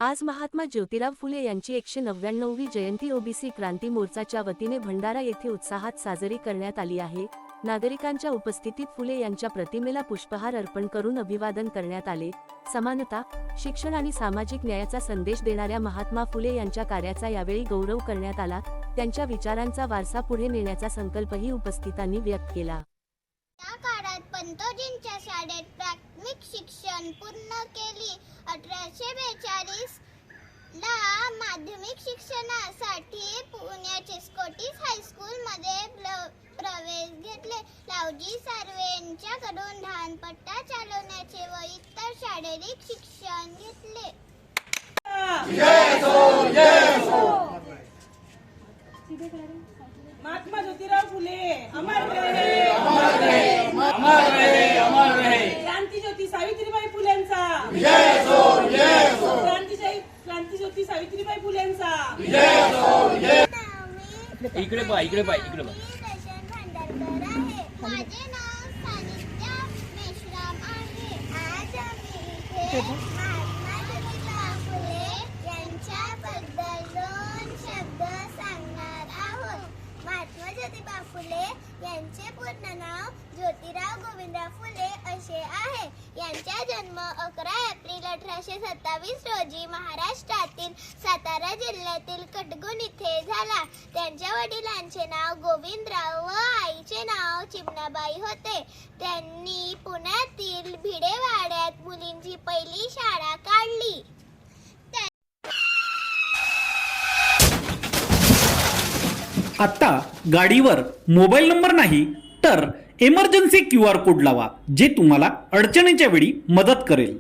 आज महात्मा ज्योतिराव फुले यांची 199वी जयंती ओबीसी क्रांती मोर्चाच्या वतीने भंडारा येथे उत्साहात साजरी करण्यात आली आहे। नागरिकांच्या उपस्थितीत फुले यांच्या प्रतिमेला पुष्पहार अर्पण करून अभिवादन करण्यात आले। समानता, शिक्षण आणि सामाजिक न्यायाचा संदेश देणाऱ्या महात्मा फुले यांच्या कार्याचा यावेळी गौरव करण्यात आला। त्यांच्या विचारांचा वारसा पुढे नेण्याचा संकल्पही उपस्थितांनी व्यक्त केला। त्या काळात पंतोजींच्या शाळेत प्राथमिक शिक्षण पूर्ण केली। 1842 ला माध्यमिक शिक्षणासाठी पुण्याच्या स्कॉटिश हायस्कूल मध्ये प्रवेश घेतले। लावजी सार्वेंच्याकडून लहानपट्टा चालवण्याचे व इतर शारीरिक शिक्षण घेतले। महात्मा ज्योतिराव फुले अमर रहे, अमर रहे, अमर रहे, अमर रहे। क्रांती ज्योती सावित्रीबाई फुलेंचा विजय असो, विजय असो। क्रांती ज्योती सावित्रीबाई फुलेंचा विजय असो, विजय। इकडे बघ, इकडे बघ, इकडे बघ। माझे नाव सानिध्या मेश्राम आहे। आज आम्ही इथे महात्मा ज्योतिराव फुले यांच्याबद्दल 2 शब्द सांगणार आहोत। महात्मा ज्योतिबा फुले यांचे पूर्ण नाव ज्योतिराव गोविंदराव फुले असे आहे। यांचा जन्म 11 एप्रिल 1827 रोजी महाराष्ट्रातील सातारा जिल्ह्यातील कटगुण इथे झाला। त्यांच्या वडिलांचे नाव गोविंदराव व आईचे नाव चिमणाबाई होते। त्यांनी पुण्यातील भिडेवाड्यात मुलींची पहिली शाळा काढली। आता गाडीवर मोबाईल नंबर नाही तर इमर्जन्सी QR कोड लावा, जे तुम्हाला अडचणीच्या वेळी मदत करेल।